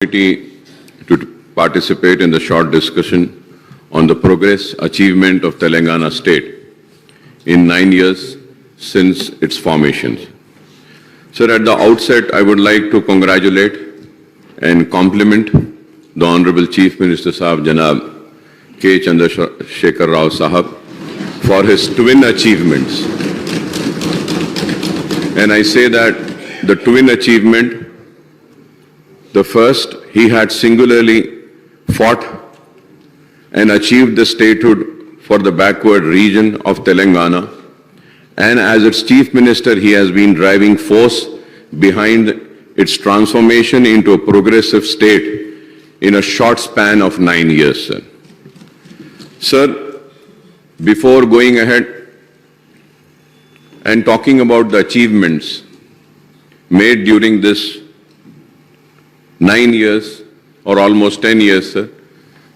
Committee to participate in the short discussion on the progress achievement of Telangana state in 9 years since its formation. Sir, at the outset, I would like to congratulate and compliment the Honorable Chief Minister Sahab Janab K. Chandrasekhar Rao Sahab for his twin achievements. And I say that the twin achievement, the first, he had singularly fought and achieved the statehood for the backward region of Telangana, and as its Chief Minister, he has been driving force behind its transformation into a progressive state in a short span of 9 years, sir. Sir, before going ahead and talking about the achievements made during this 9 years or almost 10 years, sir,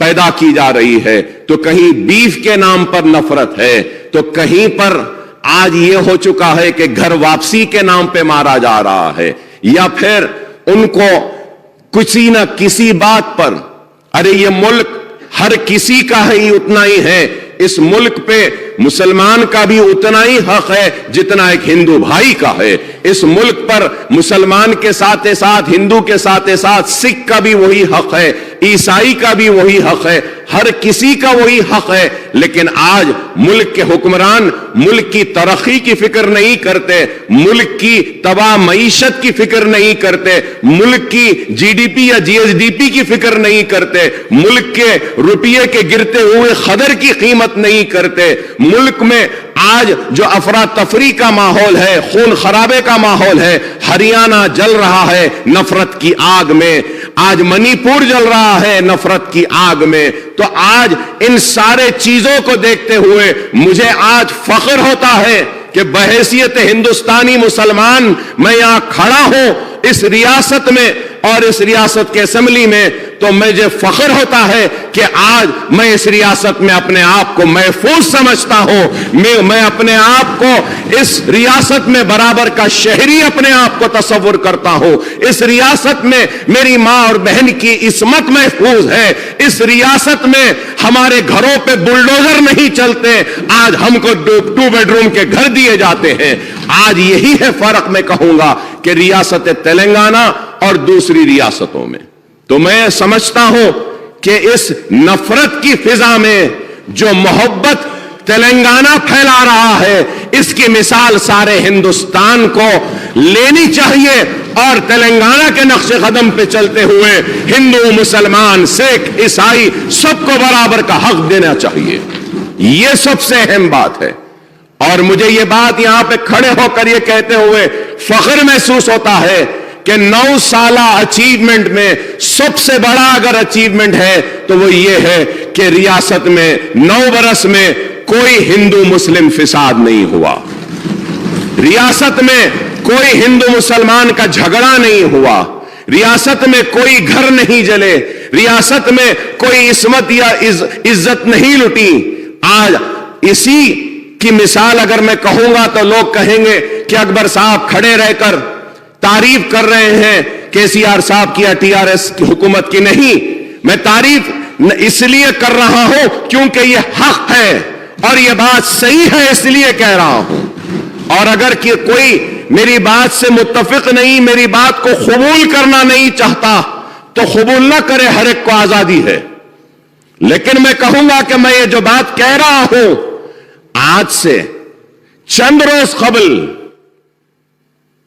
پیدا کی جا رہی ہے. تو کہیں beef کے نام پر نفرت ہے, تو کہیں پر آج یہ ہو چکا ہے کہ گھر واپسی کے نام پہ مارا جا رہا ہے, یا پھر ان کو کسی نہ کسی بات پر, ارے یہ ملک ہر کسی کا ہی اتنا ہی ہے, اس ملک پہ مسلمان کا بھی اتنا ہی حق ہے جتنا ایک ہندو بھائی کا ہے. اس ملک پر مسلمان کے ساتھ ساتھ, ہندو کے ساتھ ساتھ سکھ کا بھی وہی حق ہے, عیسائی کا بھی وہی حق ہے, ہر کسی کا وہی حق ہے. لیکن آج ملک کے حکمران ملک کی ترقی کی فکر نہیں کرتے, ملک کی تباہ معیشت کی فکر نہیں کرتے, ملک کی جی ڈی پی یا جی ایس ڈی پی کی فکر نہیں کرتے, ملک کے روپیے کے گرتے ہوئے قدر کی قیمت نہیں کرتے. ملک میں آج جو افراتفری کا ماحول ہے, خون خرابے کا ماحول ہے, ہریانہ جل رہا ہے نفرت کی آگ میں, آج منی پور جل رہا ہے نفرت کی آگ میں. تو آج ان سارے چیزوں کو دیکھتے ہوئے مجھے آج فخر ہوتا ہے کہ بحیثیت ہندوستانی مسلمان میں یہاں کھڑا ہوں اس ریاست میں اور اس ریاست کے اسمبلی میں, تو مجھے فخر ہوتا ہے کہ آج میں اس ریاست میں اپنے آپ کو محفوظ سمجھتا ہوں. میں اپنے آپ کو اس ریاست میں برابر کا شہری اپنے آپ کو تصور کرتا ہوں. اس ریاست میں میری ماں اور بہن کی عصمت محفوظ ہے. اس ریاست میں ہمارے گھروں پہ بلڈوزر نہیں چلتے, آج ہم کو 2 بیڈ روم کے گھر دیے جاتے ہیں. آج یہی ہے فرق میں کہوں گا کہ ریاست تلنگانہ اور دوسری ریاستوں میں. تو میں سمجھتا ہوں کہ اس نفرت کی فضا میں جو محبت تلنگانہ پھیلا رہا ہے, اس کی مثال سارے ہندوستان کو لینی چاہیے, اور تلنگانہ کے نقش قدم پہ چلتے ہوئے ہندو, مسلمان, سکھ, عیسائی سب کو برابر کا حق دینا چاہیے. یہ سب سے اہم بات ہے. اور مجھے یہ بات یہاں پہ کھڑے ہو کر یہ کہتے ہوئے فخر محسوس ہوتا ہے کہ 9 سالہ اچیومنٹ میں سب سے بڑا اگر اچیومنٹ ہے تو وہ یہ ہے کہ ریاست میں 9 برس میں کوئی ہندو مسلم فساد نہیں ہوا, ریاست میں کوئی ہندو مسلمان کا جھگڑا نہیں ہوا, ریاست میں کوئی گھر نہیں جلے, ریاست میں کوئی عصمت یا عزت نہیں لٹی. آج اسی کی مثال اگر میں کہوں گا تو لوگ کہیں گے کہ اکبر صاحب کھڑے رہ کر تعریف کر رہے ہیں کے سی آر صاحب کی یا ٹی آر ایس کی حکومت کی. نہیں, میں تعریف اس لیے کر رہا ہوں کیونکہ یہ حق ہے اور یہ بات صحیح ہے, اس لیے کہہ رہا ہوں. اور اگر کوئی میری بات سے متفق نہیں, میری بات کو قبول کرنا نہیں چاہتا تو قبول نہ کرے, ہر ایک کو آزادی ہے. لیکن میں کہوں گا کہ میں یہ جو بات کہہ رہا ہوں, آج سے چند روز قبل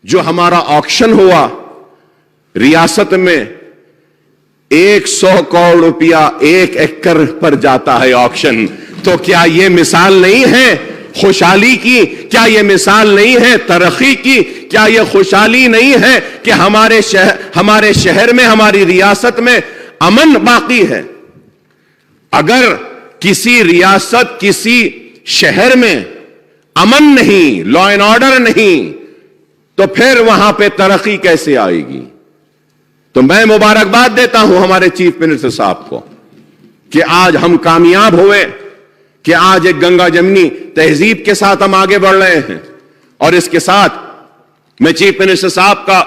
جو ہمارا آکشن ہوا ریاست میں 100 کروڑ روپیہ 1 ایکڑ پر جاتا ہے آکشن, تو کیا یہ مثال نہیں ہے خوشحالی کی؟ کیا یہ مثال نہیں ہے ترقی کی؟ کیا یہ خوشحالی نہیں ہے کہ ہمارے شہر میں, ہماری ریاست میں امن باقی ہے؟ اگر کسی ریاست, کسی شہر میں امن نہیں, لا اینڈ آرڈر نہیں, تو پھر وہاں پہ ترقی کیسے آئے گی؟ تو میں مبارکباد دیتا ہوں ہمارے چیف منسٹر صاحب کو کہ آج ہم کامیاب ہوئے, کہ آج ایک گنگا جمنی تہذیب کے ساتھ ہم آگے بڑھ رہے ہیں. اور اس کے ساتھ میں چیف منسٹر صاحب کا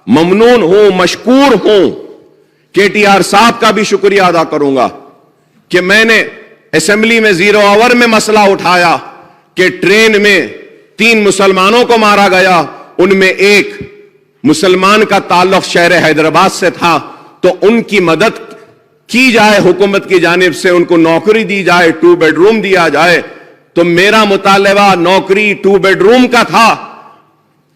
ممنون ہوں, مشکور ہوں, کے ٹی آر صاحب کا بھی شکریہ ادا کروں گا کہ میں نے اسمبلی میں 0 آور میں مسئلہ اٹھایا کہ ٹرین میں 3 مسلمانوں کو مارا گیا, ان میں ایک مسلمان کا تعلق شہر حیدرآباد سے تھا, تو ان کی مدد کی جائے, حکومت کی جانب سے ان کو نوکری دی جائے, 2 بیڈ روم دیا جائے. تو میرا مطالبہ نوکری 2 بیڈ روم کا تھا,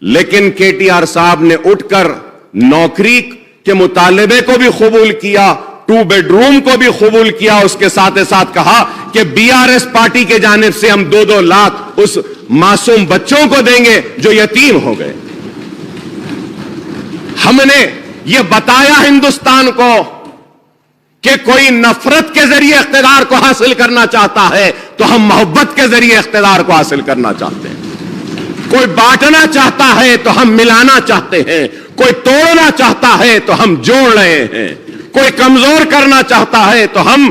لیکن کے ٹی آر صاحب نے اٹھ کر نوکری کے مطالبے کو بھی قبول کیا, 2 بیڈ روم کو بھی قبول کیا. اس کے ساتھ ساتھ کہا کہ بی آر ایس پارٹی کے جانب سے ہم 2-2 لاکھ اس معصوم بچوں کو دیں گے جو یتیم ہو گئے. ہم نے یہ بتایا ہندوستان کو کہ کوئی نفرت کے ذریعے اقتدار کو حاصل کرنا چاہتا ہے تو ہم محبت کے ذریعے اقتدار کو حاصل کرنا چاہتے ہیں. کوئی بانٹنا چاہتا ہے تو ہم ملانا چاہتے ہیں, کوئی توڑنا چاہتا ہے تو ہم جوڑ رہے ہیں, کوئی کمزور کرنا چاہتا ہے تو ہم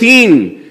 3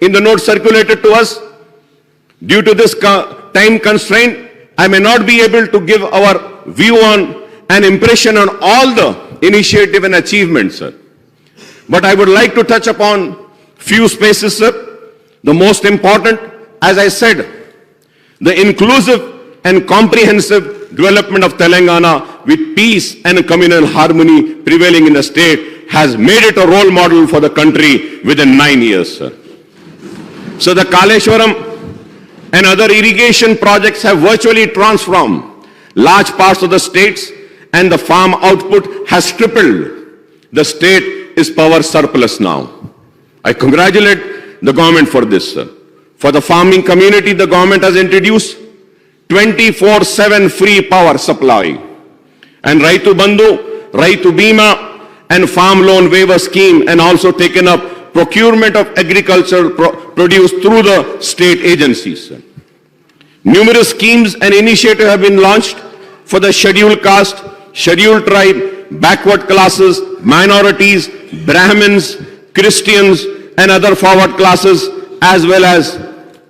in the notes circulated to us. Due to this time constraint, I may not be able to give our view on an impression on all the initiative and achievements, sir. But I would like to touch upon few spaces, sir. The most important, as I said, the inclusive and comprehensive development of Telangana with peace and communal harmony prevailing in the state has made it a role model for the country within 9 years, sir. So the Kaleshwaram and other irrigation projects have virtually transformed large parts of the states and the farm output has tripled. The state is power surplus now. I congratulate the government for this, sir. For the farming community, the government has introduced 24/7 free power supply and Raitu Bandhu, Raitu Bima and farm loan waiver scheme, and also taken up procurement of agricultural produce through the state agencies. Numerous schemes and initiatives have been launched for the scheduled caste, scheduled tribe, backward classes, minorities, Brahmins, Christians and other forward classes, as well as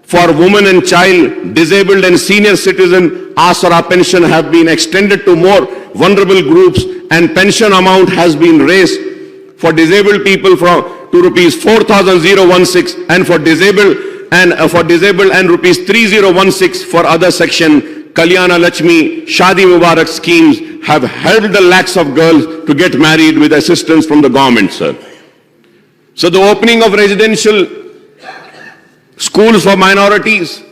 for women and child, disabled and senior citizen. Asara pension have been extended to more vulnerable groups and pension amount has been raised for disabled people to rupees 4,016 and for disabled and rupees 3,016 for other section. Kalyana Lakshmi, Shadi Mubarak schemes have helped the lakhs of girls to get married with assistance from the government, sir. So the opening of residential schools for minorities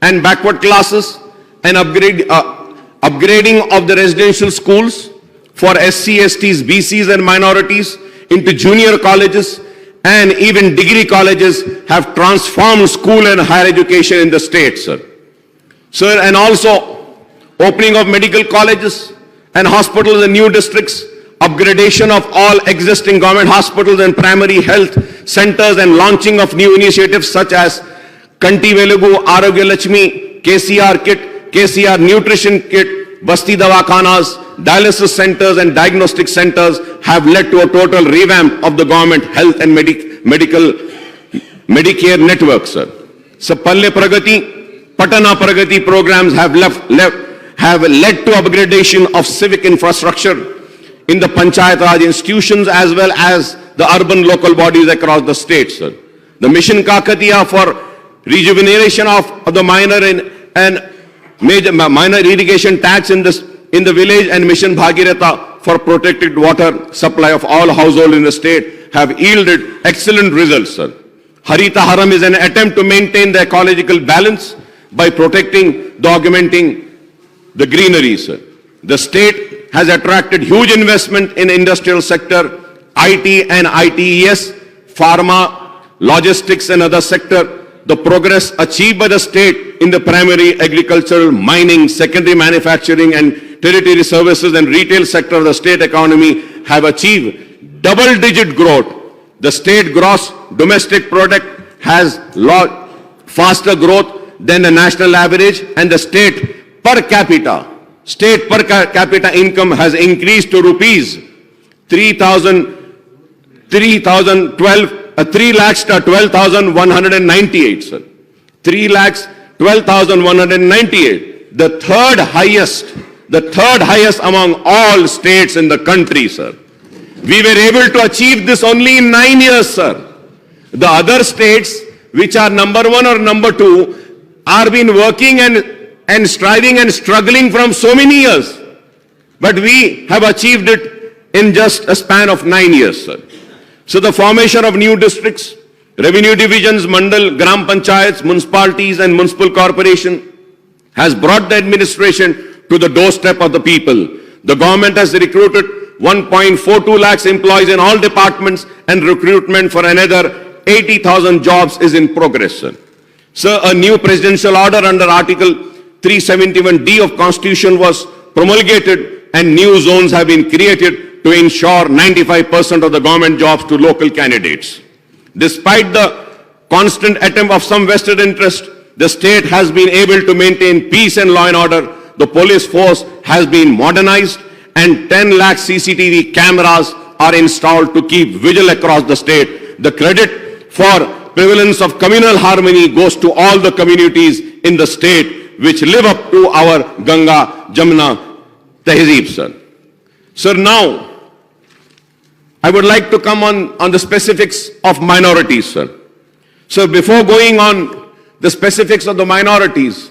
and backward classes and upgrading of the residential schools for SC, STs, BCs and minorities into junior colleges and even degree colleges have transformed school and higher education in the state, sir. Sir, and also opening of medical colleges and hospitals in new districts, upgradation of all existing government hospitals and primary health centers and launching of new initiatives such as Kanti Velugu, Arogya Lakshmi, KCR kit, KCR nutrition kit, Basti Dawakhanas, dialysis centers and diagnostic centers have led to a total revamp of the government health and Medicare network, sir. So Palle Pragati, Patana Pragati programs have led to upgradation of civic infrastructure in the Panchayat Raj institutions as well as the urban local bodies across the state, sir. The Mission Kakatiya for rejuvenation of the minor and minor irrigation tax in the village and Mission Bhagirath for protected water supply of all households in the state have yielded excellent results, sir. Harita Haram is an attempt to maintain the ecological balance by protecting, augmenting the greenery, sir. The state has attracted huge investment in industrial sector, IT and ITES, pharma, logistics and other sector. The progress achieved by the state in the primary agricultural, mining, secondary manufacturing and tertiary services and retail sector of the state economy have achieved double-digit growth. The state gross domestic product has lot faster growth than the national average, and the state per capita income has increased to rupees 3,12,198, sir. 3,12,198, the third highest among all states in the country, sir. We were able to achieve this only in 9 years, sir. The other states, which are number 1 or number 2, are been working and striving and struggling from so many years. But we have achieved it in just a span of 9 years, sir. So the formation of new districts, revenue divisions, mandal, gram panchayats, municipalities and municipal corporation has brought the administration to the doorstep of the people. The government has recruited 1.42 lakhs employees in all departments, and recruitment for another 80,000 jobs is in progress, sir. Sir, a new presidential order under Article 371D of Constitution was promulgated and new zones have been created to ensure 95% of the government jobs to local candidates. Despite the constant attempt of some vested interest, the state has been able to maintain peace and law and order. The police force has been modernized and 10 lakh CCTV cameras are installed to keep vigil across the state. The credit for prevalence of communal harmony goes to all the communities in the state which live up to our Ganga Jamuna Tehzeeb, sir. Sir, now I would like to come on the specifics of minorities, sir. So before going on the specifics of the minorities,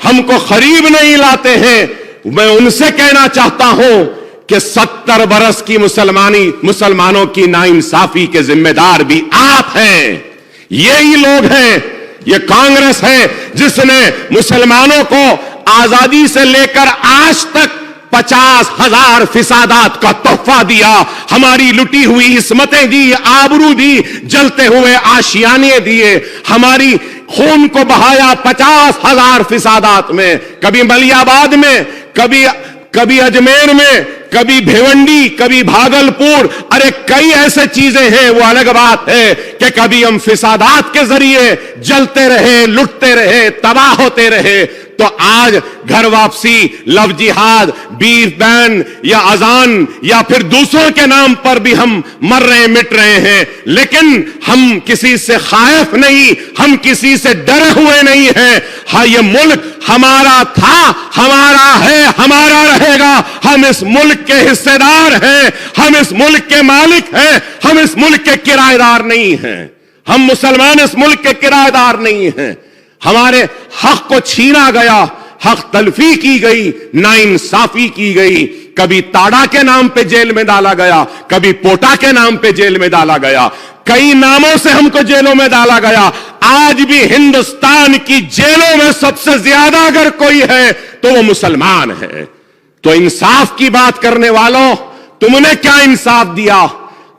ہم کو قریب نہیں لاتے ہیں. میں ان سے کہنا چاہتا ہوں کہ 70 برس کی مسلمانوں کی ناانصافی کے ذمہ دار بھی آپ ہیں. یہی لوگ ہیں. یہ کانگریس ہے جس نے مسلمانوں کو آزادی سے لے کر آج تک 50,000 فسادات کا تحفہ دیا. ہماری لٹی ہوئی عصمتیں دی, آبرو دی, جلتے ہوئے آشیانے دیے, ہماری خون کو بہایا 50,000 فسادات میں. کبھی ملیح آباد میں, کبھی اجمیر میں, کبھی بھیونڈی, کبھی بھاگلپور. ارے کئی ایسے چیزیں ہیں, وہ الگ بات ہے کہ کبھی ہم فسادات کے ذریعے جلتے رہے, لٹتے رہے, تباہ ہوتے رہے. تو آج گھر واپسی, لو جہاد, بیف بین یا اذان یا پھر دوسروں کے نام پر بھی ہم مر رہے, مٹ رہے ہیں. لیکن ہم کسی سے خائف نہیں, ہم کسی سے ڈرے ہوئے نہیں ہیں. ہاں, یہ ملک ہمارا تھا, ہمارا ہے, ہمارا رہے گا. ہم اس ملک کے حصے دار ہیں, ہم اس ملک کے مالک ہیں, ہم اس ملک کے کرایہ دار نہیں ہیں. ہم مسلمان اس ملک کے کرایہ دار نہیں ہیں. ہمارے حق کو چھینا گیا, حق تلفی کی گئی, ناانصافی کی گئی. کبھی تاڑا کے نام پہ جیل میں ڈالا گیا, کبھی پوٹا کے نام پہ جیل میں ڈالا گیا, کئی ناموں سے ہم کو جیلوں میں ڈالا گیا. آج بھی ہندوستان کی جیلوں میں سب سے زیادہ اگر کوئی ہے تو وہ مسلمان ہے. تو انصاف کی بات کرنے والوں, تم نے کیا انصاف دیا؟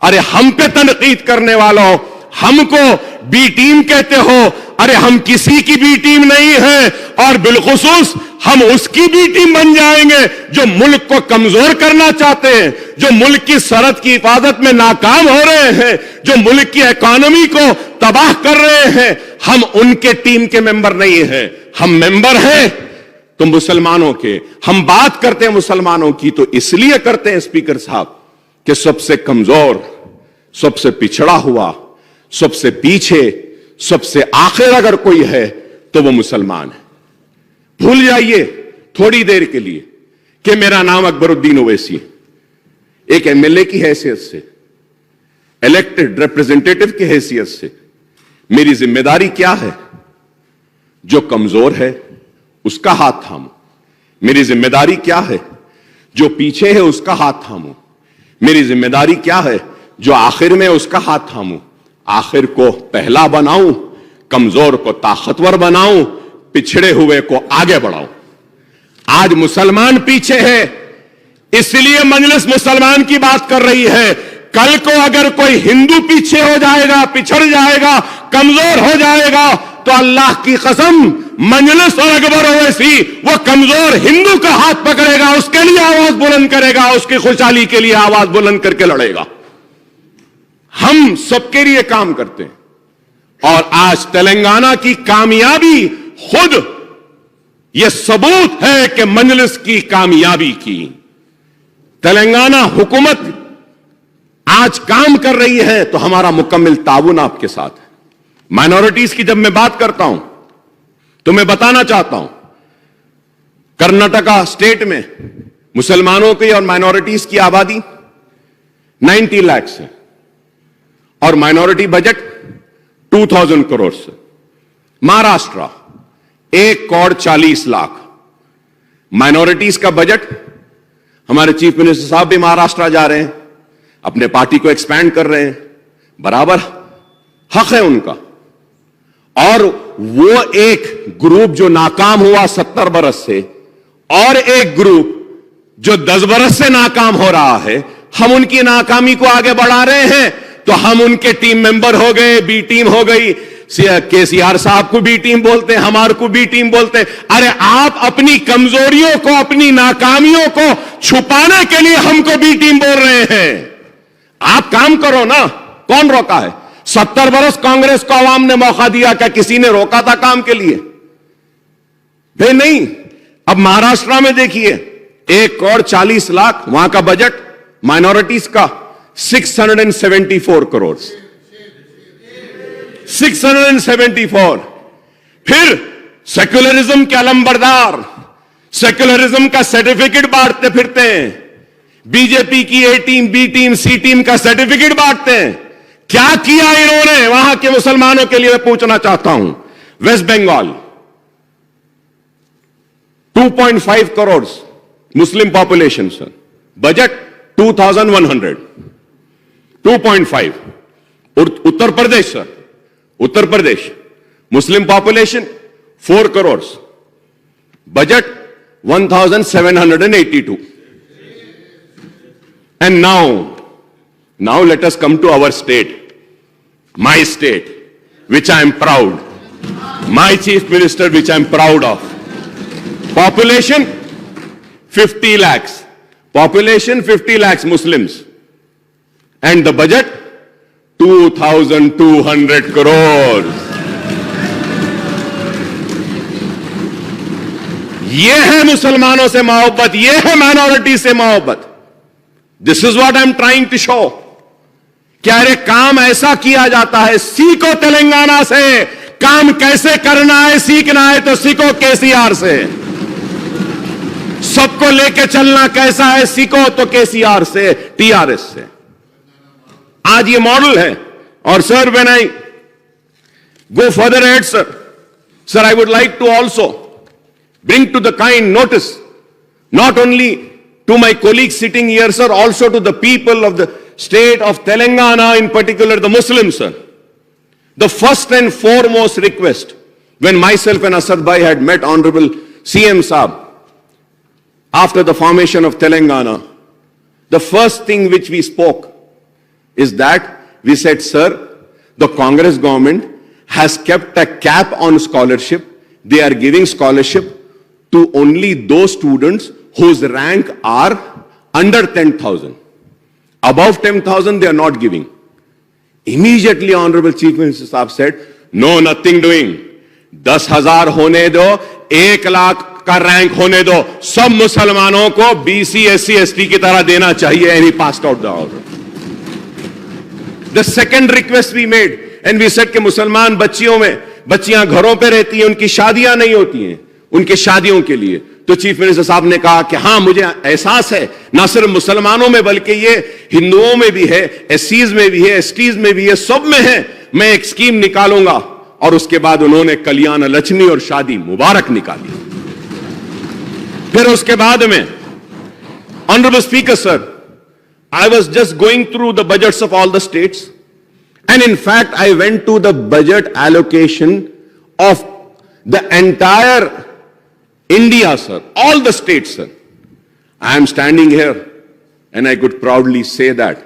ارے ہم پہ تنقید کرنے والوں, ہم کو بی ٹیم کہتے ہو. ارے ہم کسی کی بی ٹیم نہیں ہیں, اور بالخصوص ہم اس کی بی ٹیم بن جائیں گے جو ملک کو کمزور کرنا چاہتے ہیں, جو ملک کی سرحد کی حفاظت میں ناکام ہو رہے ہیں, جو ملک کی اکانومی کو تباہ کر رہے ہیں. ہم ان کے ٹیم کے ممبر نہیں ہیں, ہم ممبر ہیں تو مسلمانوں کے. ہم بات کرتے ہیں مسلمانوں کی تو اس لیے کرتے ہیں اسپیکر صاحب کہ سب سے کمزور, سب سے پچھڑا ہوا, سب سے پیچھے, سب سے آخر اگر کوئی ہے تو وہ مسلمان ہے. بھول جائیے تھوڑی دیر کے لیے کہ میرا نام اکبر الدین اویسی, ایک ایم ایل اے کی حیثیت سے, الیکٹڈ ریپرزینٹیٹو کی حیثیت سے میری ذمہ داری کیا ہے؟ جو کمزور ہے اس کا ہاتھ تھامو. میری ذمہ داری کیا ہے؟ جو پیچھے ہے اس کا ہاتھ تھامو. میری ذمہ داری کیا ہے؟ جو آخر میں اس کا ہاتھ تھامو. آخر کو پہلا بناؤں, کمزور کو طاقتور بناؤں, پچھڑے ہوئے کو آگے بڑھاؤں. آج مسلمان پیچھے ہے, اس لیے مجلس مسلمان کی بات کر رہی ہے. کل کو اگر کوئی ہندو پیچھے ہو جائے گا, پچھڑ جائے گا, کمزور ہو جائے گا, تو اللہ کی قسم مجلس اور اکبر اویسی وہ کمزور ہندو کا ہاتھ پکڑے گا, اس کے لیے آواز بلند کرے گا, اس کی خوشحالی کے لیے آواز بلند کر کے لڑے گا. ہم سب کے لیے کام کرتے ہیں. اور آج تلنگانہ کی کامیابی خود یہ ثبوت ہے کہ مجلس کی کامیابی کی. تلنگانہ حکومت آج کام کر رہی ہے تو ہمارا مکمل تعاون آپ کے ساتھ ہے. مائنورٹیز کی جب میں بات کرتا ہوں تو میں بتانا چاہتا ہوں, کرناٹکا اسٹیٹ میں مسلمانوں کی اور مائنورٹیز کی آبادی 90 لاکھ ہے اور مائنورٹی بجٹ 2000 کروڑ سے. مہاراشٹرا 1,40,00,000. مائنورٹیز کا بجٹ, ہمارے چیف منسٹر صاحب بھی مہاراشٹرا جا رہے ہیں, اپنے پارٹی کو ایکسپینڈ کر رہے ہیں, برابر حق ہے ان کا. اور وہ ایک گروپ جو ناکام ہوا 70 برس سے, اور ایک گروپ جو 10 برس سے ناکام ہو رہا ہے, ہم ان کی ناکامی کو آگے بڑھا رہے ہیں. تو ہم ان کے ٹیم ممبر ہو گئے, بی ٹیم ہو گئی. کے سی آر صاحب کو بی ٹیم بولتے ہیں, ہمارے کو بی ٹیم بولتے ہیں. ارے آپ اپنی کمزوریوں کو, اپنی ناکامیوں کو چھپانے کے لیے ہم کو بی ٹیم بول رہے ہیں. آپ کام کرو نا, کون روکا ہے؟ 70 برس کانگریس کو عوام نے موقع دیا, کیا کسی نے روکا تھا کام کے لیے؟ بھائی نہیں. اب مہاراشٹرا میں دیکھیے 1,40,00,000 وہاں کا بجٹ, مائنورٹیز کا 674 کروڑ. 674. پھر سیکولرزم کے علمبردار, سیکولرزم کا سرٹیفکیٹ بانٹتے پھرتے ہیں. بی جے پی کی A team, B team, C team کا سرٹیفکیٹ بانٹتے ہیں. کیا کیا انہوں نے وہاں کے مسلمانوں کے لیے؟ میں پوچھنا چاہتا ہوں. West Bengal 2.5 crores Muslim population, sir. Budget 2,100. 2.5. Uttar Pradesh, sir. Uttar Pradesh. Muslim population 4 crores. Budget 1,782. And now let us come to our state. My state, which I am proud. My chief minister, which I am proud of. Population 50 lakhs. Population 50 lakhs Muslims. And the budget 2,200 crores. یہ ہے مسلمانوں سے محبت, یہ ہے minority سے محبت. This is what I am trying to show. کیا ارے کام ایسا کیا جاتا ہے. سیکھو تلنگانہ سے کام کیسے کرنا ہے. سیکھنا ہے تو سیکھو KCR سے. سب کو لے کے چلنا کیسا ہے سیکھو تو KCR سے, TRS سے. آج یہ ماڈل ہے. اور سر when I go further ahead, sir, I would like to also bring to the kind notice, not only to my colleagues sitting here, sir, also to the people of the state of Telangana, in particular the Muslims, sir. The first and foremost request, when myself and Asad Bhai had met Honorable CM Saab, after the formation of Telangana, the first thing which we spoke is that we said, sir, the Congress government has kept a cap on scholarship. They are giving scholarship to only those students whose rank are under 10,000. Above 10,000 they are not giving. Immediately Honorable Chief Minister Saab said, no, nothing doing. 10,000 ہونے دو, 1 lakh کا rank ہونے دو, سب مسلمانوں کو BC, SC, ST کی طرح دینا چاہیے. And he passed out the order. The second request we made, and we said کہ مسلمان بچیاں گھروں پہ رہتی ہیں, ان کی شادیاں نہیں ہوتی ہیں, ان کے شادیوں کے لیے. تو چیف منسٹر صاحب نے کہا کہ ہاں مجھے احساس ہے, نہ صرف مسلمانوں میں بلکہ یہ ہندوؤں میں بھی ہے, SCs میں بھی ہے, STs میں بھی ہے, سب میں ہے. میں ایک اسکیم نکالوں گا. اور اس کے بعد انہوں نے کلیان لچمی اور شادی مبارک نکالی. پھر اس کے بعد میں Honorable Speaker, sir, I was just going through the budgets of all the states, and in fact I went to the budget allocation of the entire India, sir, all the states, sir. I am standing here and I could proudly say that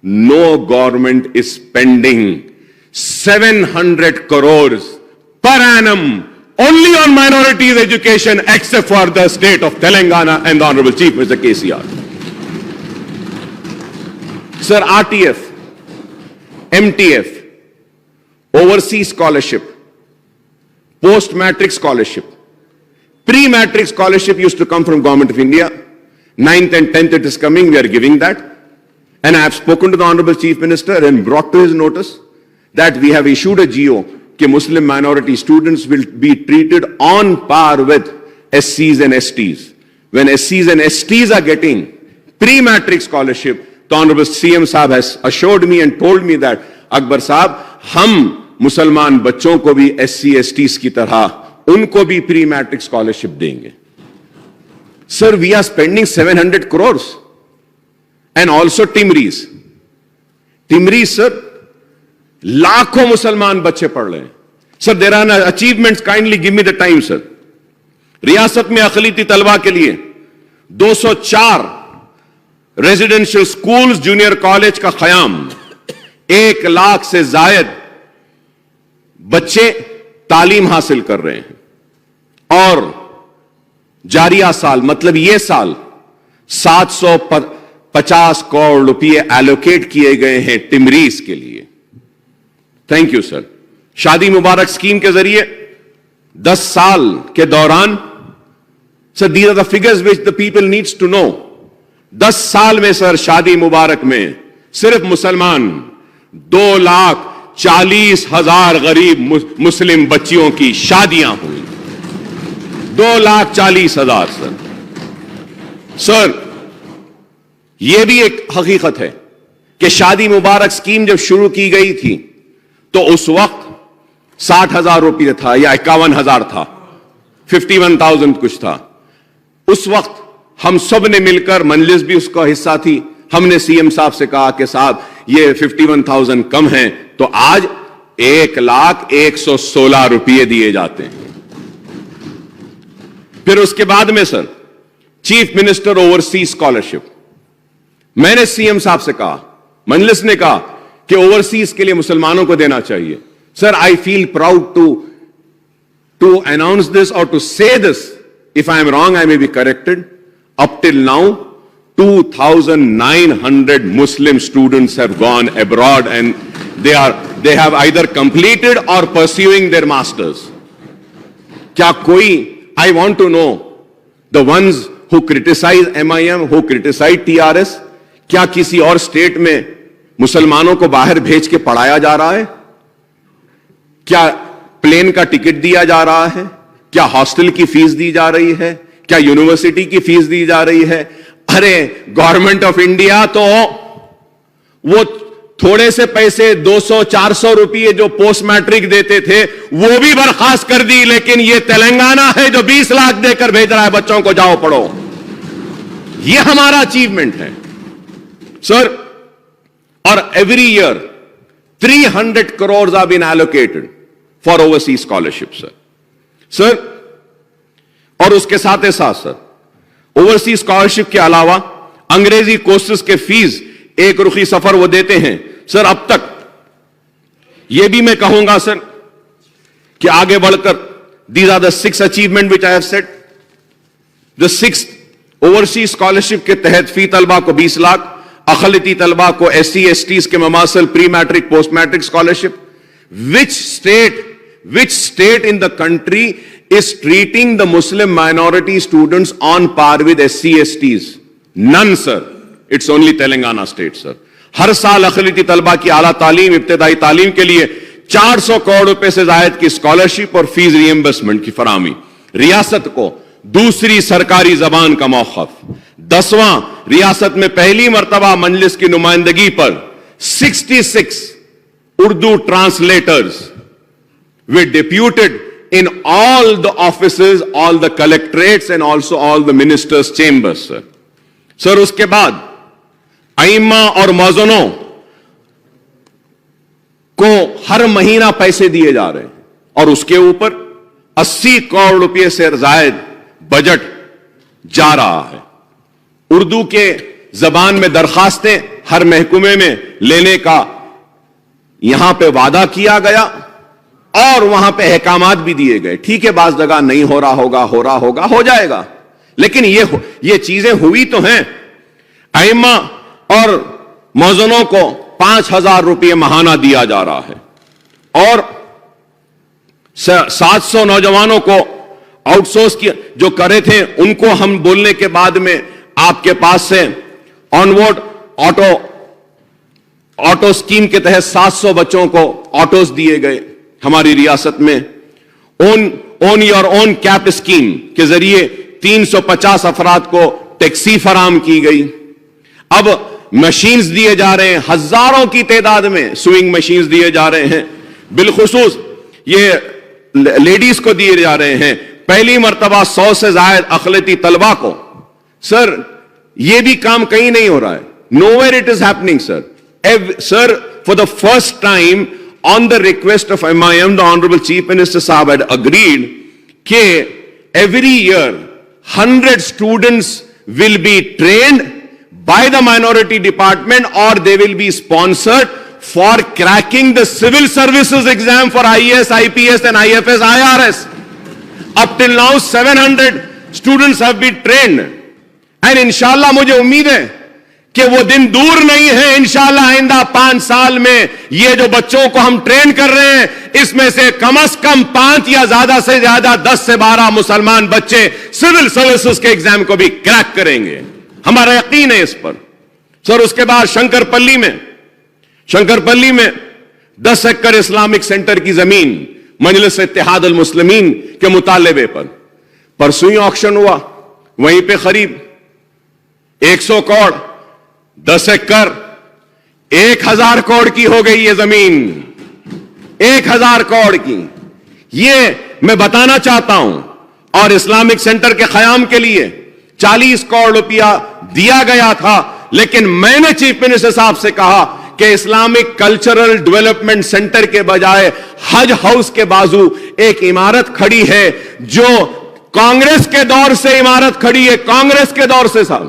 no government is spending 700 crores per annum only on minorities education except for the state of Telangana and the Honorable Chief Minister KCR. Sir, RTF, MTF, overseas scholarship, post-matric scholarship, pre-matric scholarship used to come from Government of India. 9th and 10th it is coming, we are giving that. And I have spoken to the Honorable Chief Minister and brought to his notice that we have issued a GO that Muslim minority students will be treated on par with SCs and STs. When SCs and STs are getting pre-matric scholarship, the Honorable CM Saab has assured me and told me that, Akbar Saab, hum مسلمان بچوں کو بھی SC STs کی طرح ان کو بھی پری matric scholarship دیں گے. Sir we are spending 700 crores and also ٹمریز. سر لاکھوں مسلمان بچے پڑھ رہے ہیں. Sir there are achievements, kindly give me the time. سر ریاست میں اقلیتی طلبہ کے لیے 204 ریزیڈینشل اسکولز جونیئر کالج کا قیام, 1 lakh سے زائد بچے تعلیم حاصل کر رہے ہیں. اور جاریہ سال مطلب یہ سال 750 کروڑ روپئے ایلوکیٹ کیے گئے ہیں ٹمریز کے لیے. Thank you sir. Shaadi Mubarak scheme کے ذریعے 10 سال کے دوران, sir these are the figures which the people needs to know. 10 سال میں سر شادی مبارک میں صرف مسلمان 2,40,000 غریب مسلم بچیوں کی شادیاں ہوئی. 2,40,000 سر. سر یہ بھی ایک حقیقت ہے کہ شادی مبارک اسکیم جب شروع کی گئی تھی تو اس وقت 60,000 روپئے تھا یا 51,000 تھا. 51,000 کچھ تھا. اس وقت ہم سب نے مل کر, مجلس بھی اس کا حصہ تھی, ہم نے سی ایم صاحب سے کہا کہ صاحب یہ 51,000 کم ہیں, تو آج 1,116 روپئے دیے جاتے ہیں. پھر اس کے بعد میں سر چیف منسٹر اوورسیز اسکالرشپ, میں نے سی ایم صاحب سے کہا, مجلس نے کہا کہ اوورسیز کے لیے مسلمانوں کو دینا چاہیے. Sir I feel proud to announce this or to say this. If I am wrong, I may be corrected. Up till now, 2,900 Muslim students have gone abroad and they have either completed or pursuing their masters. کیا کوئی, I want to know, the ones who criticize MIM, who criticize TRS, کیا کسی اور state میں مسلمانوں کو باہر بھیج کے پڑھایا جا رہا ہے؟ کیا پلین کا ٹکٹ دیا جا رہا ہے؟ کیا ہاسٹل کی فیس دی جا رہی ہے؟ کیا یونیورسٹی کی فیس دی جا رہی ہے؟ ارے گورنمنٹ آف انڈیا تو وہ تھوڑے سے پیسے 200-400 روپئے جو پوسٹ میٹرک دیتے تھے وہ بھی برخاست کر دی, لیکن یہ تلنگانہ ہے جو 20 لاکھ دے کر بھیج رہا ہے بچوں کو, جاؤ پڑھو. یہ ہمارا اچیومنٹ ہے سر. اور every year 300 crores have been allocated for overseas scholarship, sir. اور اس کے ساتھ ساتھ سر اوورسیز اسکالرشپ کے علاوہ انگریزی کورسز کے فیس ایک رخی سفر وہ دیتے ہیں سر. اب تک یہ بھی میں کہوں گا سر کہ آگے بڑھ کر these are the 6 achievement which I have said. The 6th overseas scholarship کے تحت فی طلبہ کو 20 لاکھ, اقلیتی طلبہ کو SC STs کے مماثل pre matric post matric scholarship. Which state in the country is treating the Muslim minority students on par with SC STs? None, sir. It's only Telangana state, sir. ہر سال اقلیتی طلبہ کی اعلیٰ تعلیم, ابتدائی تعلیم کے لیے 400 کروڑ روپے سے زائد کی اسکالرشپ اور فیس ری ایمبرسمنٹ کی فراہمی. ریاست کو دوسری سرکاری زبان کا موقف. 10واں ریاست میں پہلی مرتبہ مجلس کی نمائندگی پر 66 Urdu translators were deputed in all the offices, all the collectorates and also all the ministers' chambers, sir. Sir, اس کے بعد ائمہ اور مؤذنوں کو ہر مہینہ پیسے دیے جا رہے ہیں, اور اس کے اوپر 80 کروڑ روپے سے زائد بجٹ جا رہا ہے. اردو کے زبان میں درخواستیں ہر محکمے میں لینے کا یہاں پہ وعدہ کیا گیا اور وہاں پہ احکامات بھی دیے گئے. ٹھیک ہے, بعض جگہ نہیں ہو رہا ہوگا, ہو جائے گا, لیکن یہ چیزیں ہوئی تو ہیں. ائمہ اور مؤذنوں کو 5,000 روپئے ماہانہ دیا جا رہا ہے, اور 700 نوجوانوں کو آؤٹ سورس جو کرے تھے ان کو ہم بولنے کے بعد میں آپ کے پاس سے آن وارڈ آٹو اسکیم کے تحت 700 بچوں کو آٹوز دیے گئے ہماری ریاست میں. اون یور اون کیپ اسکیم کے ذریعے 350 افراد کو ٹیکسی فراہم کی گئی. اب مشینز دیے جا رہے ہیں, ہزاروں کی تعداد میں سوئنگ مشینز دیے جا رہے ہیں, بالخصوص یہ لیڈیز کو دیے جا رہے ہیں. پہلی مرتبہ 100 سے زائد اقلیتی طلبہ کو. سر یہ بھی کام کہیں نہیں ہو رہا ہے. Nowhere it is happening, sir. Sir, for the first time, on the request of MIM, the Honorable Chief Minister Sahab had agreed that every year 100 students will be trained by the minority department or they will be sponsored for cracking the civil services exam for IAS, IPS and IFS, IRS. Up till now 700 students have been trained. And inshallah مجھے امید ہے کہ وہ دن دور نہیں ہے. انشاءاللہ آئندہ 5 سال میں یہ جو بچوں کو ہم ٹرین کر رہے ہیں اس میں سے کم از کم 5 یا زیادہ سے زیادہ 10 سے 12 مسلمان بچے سول سروسز کے ایگزام کو بھی کریک کریں گے. ہمارا یقین ہے اس پر. سر اس کے بعد شنکر پلی میں 10 ایکڑ اسلامک سینٹر کی زمین مجلس اتحاد المسلمین کے مطالبے پر پرسوں ہی آکشن ہوا. وہیں پہ قریب 100 کروڑ 10 ایکڑ 1000 کروڑ کی ہو گئی یہ زمین. 1000 کروڑ کی. یہ میں بتانا چاہتا ہوں اور اسلامک سینٹر کے قیام کے لیے 40 کروڑ روپیہ دیا گیا تھا، لیکن میں نے چیف منسٹر صاحب سے کہا کہ اسلامک کلچرل ڈیولپمنٹ سینٹر کے بجائے حج ہاؤس کے بازو ایک عمارت کھڑی ہے جو کانگریس کے دور سے عمارت کھڑی ہے، کانگریس کے دور سے صاحب،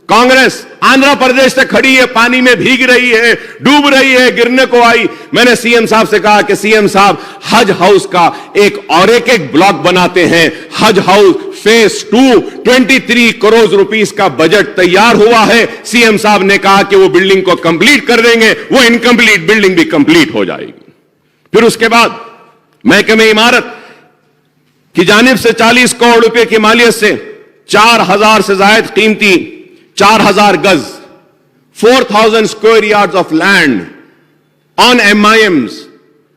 کانگریس آندھرا پردیش سے کھڑی ہے، پانی میں بھیگ رہی ہے، ڈوب رہی ہے، گرنے کو آئی۔ میں نے سی ایم صاحب سے کہا کہ سی ایم صاحب حج ہاؤس کا ایک بلاک بناتے ہیں، حج ہاؤس فیز 2 23 کروڑ روپیز کا بجٹ تیار ہوا ہے۔ سی ایم صاحب نے کہا کہ وہ بلڈنگ کو کمپلیٹ کر دیں گے، وہ انکمپلیٹ بلڈنگ بھی کمپلیٹ ہو جائے گی۔ پھر اس کے بعد محکمہ عمارت کی جانب سے 40 کروڑ روپے کی مالیت سے 4000 سے زائد قیمتی 4000 گز 4000 square yards of land on MIM's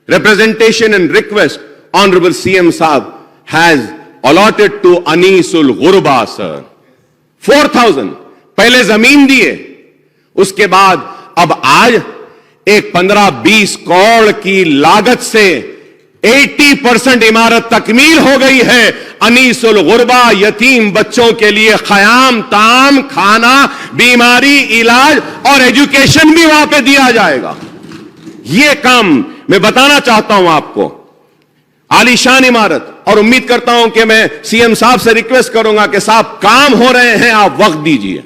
representation and request, Honorable CM Saab has allotted to Anisul Ghurba, sir. 4000 پہلے زمین دیے، اس کے بعد اب آج ایک 15-20 کروڑ کی لاگت سے 80% عمارت تکمیل ہو گئی ہے۔ انیس الغربا یتیم بچوں کے لیے خیام، طعام، کھانا، بیماری، علاج اور ایجوکیشن بھی وہاں پہ دیا جائے گا۔ یہ کام میں بتانا چاہتا ہوں آپ کو، عالی شان عمارت، اور امید کرتا ہوں کہ میں سی ایم صاحب سے ریکویسٹ کروں گا کہ صاحب کام ہو رہے ہیں، آپ وقت دیجئے۔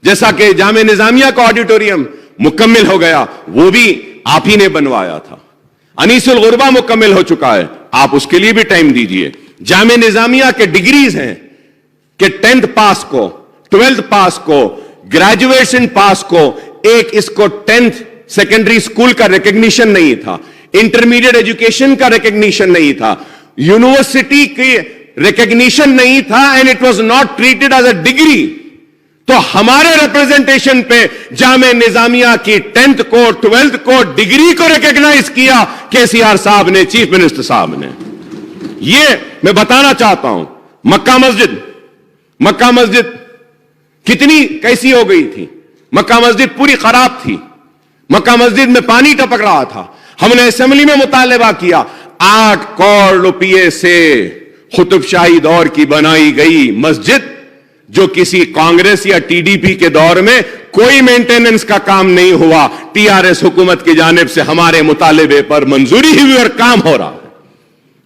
جیسا کہ جامعہ نظامیہ کا آڈیٹوریم مکمل ہو گیا، وہ بھی آپ ہی نے بنوایا تھا۔ انیس الغربا مکمل ہو چکا ہے، آپ اس کے لیے بھی ٹائم دیجئے۔ جامعہ نظامیہ کے ڈگریز ہیں کہ 10th پاس کو، 12th پاس کو، گریجویشن پاس کو، ایک اس کو 10th سیکنڈری اسکول کا ریکگنیشن نہیں تھا، انٹرمیڈیٹ ایجوکیشن کا ریکگنیشن نہیں تھا، یونیورسٹی کی ریکگنیشن نہیں تھا، and it was not treated as a degree. تو ہمارے ریپرزنٹیشن پہ جامعہ نظامیہ کی 10th کو، 12th کو، ڈگری کو ریکگنائز کیا کے سی آر صاحب نے، چیف منسٹر صاحب نے۔ یہ میں بتانا چاہتا ہوں۔ مکہ مسجد کتنی کیسی ہو گئی تھی؟ مکہ مسجد پوری خراب تھی، مکہ مسجد میں پانی ٹپک رہا تھا۔ ہم نے اسمبلی میں مطالبہ کیا، 8 کروڑ روپئے سے قطب شاہی دور کی بنائی گئی مسجد، جو کسی کانگریس یا ٹی ڈی پی کے دور میں کوئی مینٹیننس کا کام نہیں ہوا، ٹی آر ایس حکومت کی جانب سے ہمارے مطالبے پر منظوری ہوئی اور کام ہو رہا ہے۔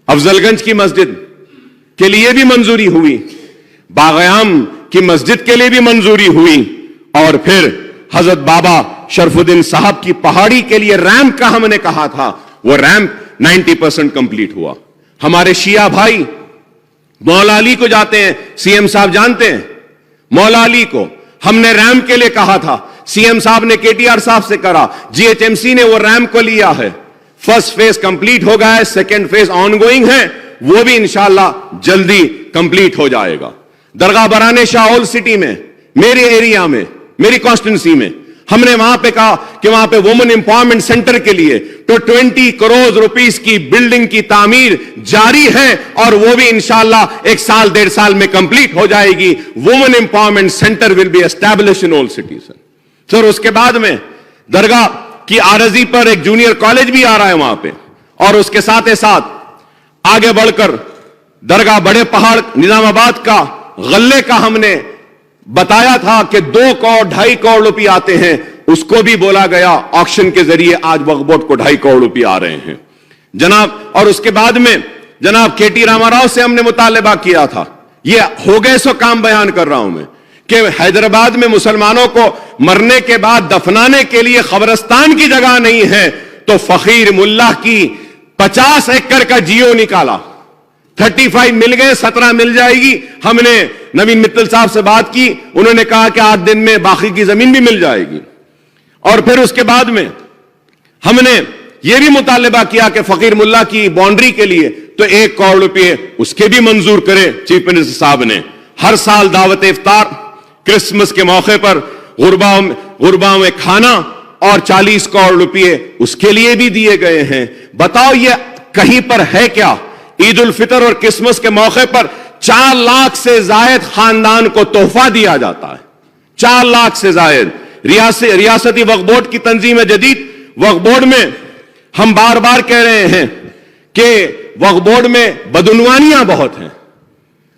افضل گنج کی مسجد کے لیے بھی منظوری ہوئی، باغیام کی مسجد کے لیے بھی منظوری ہوئی، اور پھر حضرت بابا شرف الدین صاحب کی پہاڑی کے لیے ریمپ کا ہم نے کہا تھا، وہ ریمپ 90% کمپلیٹ ہوا۔ ہمارے شیعہ بھائی مولا علی کو جاتے ہیں، سی ایم صاحب جانتے ہیں، مولا علی کو ہم نے ریمپ کے لیے کہا تھا، سی ایم صاحب نے کے ٹی آر صاحب سے کرا، جی ایچ ایم سی نے وہ ریمپ کو لیا ہے۔ فرسٹ فیز کمپلیٹ ہو گیا ہے، سیکنڈ فیز آن گوئنگ ہے، وہ بھی انشاءاللہ جلدی کمپلیٹ ہو جائے گا۔ درگاہ بران شاہ اولڈ سٹی میں، میرے ایریا میں، میری کانسٹیٹنسی میں، ہم نے وہاں پہ کہا کہ وہاں پہ وومن امپاورمنٹ سینٹر کے لیے تو 20 کروڑ روپیز کی بلڈنگ کی تعمیر جاری ہے، اور وہ بھی انشاءاللہ 1 سال 1.5 سال میں کمپلیٹ ہو جائے گی۔ Women empowerment centre will be establish in old cities. Sir اس کے بعد میں درگاہ کی عارضی پر ایک جونیئر کالج بھی آ رہا ہے وہاں پہ، اور اس کے ساتھ ساتھ آگے بڑھ کر درگاہ بڑے پہاڑ نظام آباد کا غلے کا ہم نے بتایا تھا کہ 2 کروڑ 2.5 کروڑ روپے آتے ہیں، اس کو بھی بولا گیا آکشن کے ذریعے، آج وقف بورڈ کو 2.5 کروڑ روپے آ رہے ہیں جناب۔ اور اس کے بعد میں جناب کے ٹی راما راؤ سے ہم نے مطالبہ کیا تھا، یہ ہو گئے سو کام بیان کر رہا ہوں میں، کہ حیدرآباد میں مسلمانوں کو مرنے کے بعد دفنانے کے لیے قبرستان کی جگہ نہیں ہے، تو فقیر ملا کی 50 ایکڑ کا جیو نکالا، 35 مل گئے، 17 مل جائے گی۔ ہم نے نوین متل صاحب سے بات کی، انہوں نے کہا کہ 8 دن میں باقی کی زمین بھی مل جائے گی۔ اور پھر اس کے بعد میں ہم نے یہ بھی مطالبہ کیا کہ فقیر ملا کی باؤنڈری کے لیے تو 1 کروڑ روپے اس کے بھی منظور کرے چیف منسٹر صاحب نے۔ ہر سال دعوت افطار کرسمس کے موقع پر غرباؤں میں کھانا اور 40 کروڑ روپے اس کے لیے بھی دیے گئے ہیں۔ بتاؤ یہ کہیں پر ہے کیا؟ عید الفطر اور کرسمس کے موقع پر 4 لاکھ سے زائد خاندان کو تحفہ دیا جاتا ہے، 4 لاکھ سے زائد۔ ریاستی وقف بورڈ کی تنظیم جدید وقف بورڈ میں ہم بار بار کہہ رہے ہیں کہ وقف بورڈ میں بدعنوانیاں بہت ہیں،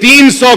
300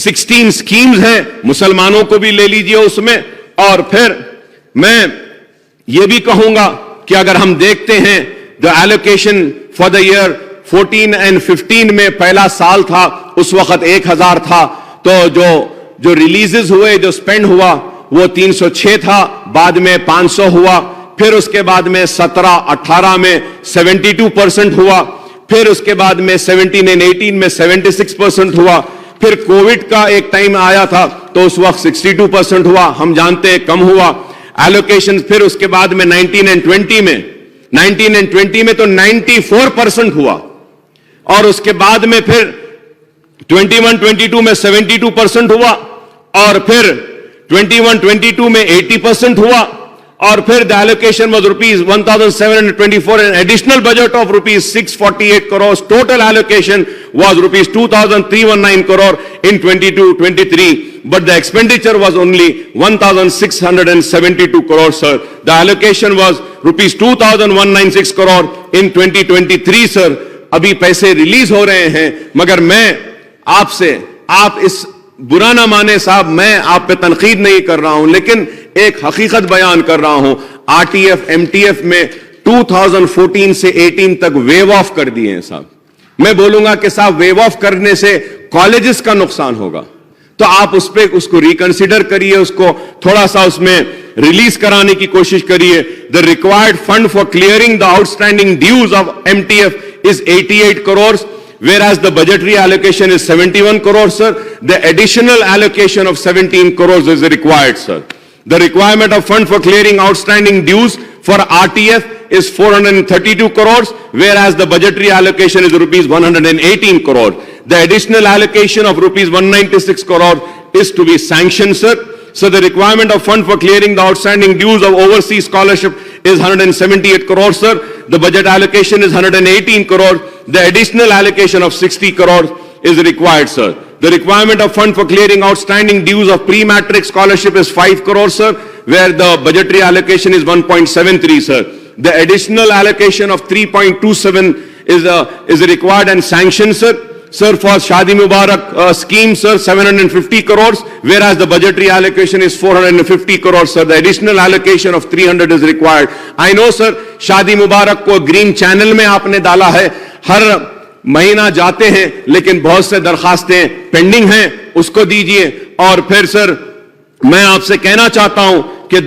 16 سکیمز ہیں, مسلمانوں کو بھی لے لیجئے اس میں. اور پھر میں یہ بھی کہوں گا کہ اگر ہم دیکھتے ہیں the allocation for the year 14 and 15 میں پہلا سال تھا, اس وقت 1000 تھا, تو جو ریلیزز ہوئے, جو سپینڈ ہوا وہ 306 تھا, بعد میں 500 ہوا, پھر اس کے بعد میں 17-18 میں 72% ہوا, پھر اس کے بعد میں 17 and 18 میں 76% ہوا, پھر کووڈ کا ایک ٹائم آیا تھا تو اس وقت 62% ہوا, ہم جانتے ہیں کم ہوا ایلوکیشن. پھر اس کے بعد میں 19 and 20 میں تو 94% ہوا, اور اس کے بعد میں پھر 21-22 میں 72% ہوا, اور پھر 21-22 میں 80% ہوا, اور پھر the allocation was rupees 1,724 and additional budget of rupees 648 crores. Total allocation was rupees 2,319 crore in 22-23, but the expenditure was only 1,672 crores, sir. The allocation was rupees 2,196 crore in 2023, sir. ابھی پیسے ریلیز ہو رہے ہیں, مگر میں آپ سے, آپ اس برا نہ مانے صاحب, میں آپ پہ تنقید نہیں کر رہا ہوں, لیکن ایک حقیقت بیان کر رہا ہوں. R T F M T F میں 2014 سے 18 تک ویو آف کر دیے ہیں صاحب. میں بولوں گا کہ صاحب ویو آف کرنے سے کالجز کا نقصان ہوگا, تو آپ اس کو ریکنسیڈر کریے, اس کو تھوڑا سا اس میں ریلیز کرانے کی کوشش کریے. The required fund for clearing the outstanding dues of MTF is 88 crores, whereas the budgetary allocation is 71 crores, sir. The additional allocation of 17 crores is required, sir. The requirement of fund for clearing outstanding dues for RTF is 432 crores, whereas the budgetary allocation is rupees 118 crores. The additional allocation of rupees 196 crores is to be sanctioned, sir. So the requirement of fund for clearing the outstanding dues of overseas scholarship is 178 crores, sir. The budget allocation is 118 crores. The additional allocation of 60 crores is required, sir. The requirement of fund for clearing outstanding dues of pre-matric scholarship is 5 crores, sir, where the budgetary allocation is 1.73, sir. The additional allocation of 3.27 is required and sanctioned, sir. Sir, for Shadi Mubarak scheme, sir, 750 crores, whereas the budgetary allocation is 450 crores, sir. The additional allocation of 300 is required. I know, sir, Shadi Mubarak کو green channel میں آپ نے ڈالا ہے, ہر مہینہ جاتے ہیں, لیکن بہت سے درخواستیں پینڈنگ ہیں, اس کو دیجئے. اور پھر سر میں آپ سے کہنا چاہتا ہوں کہ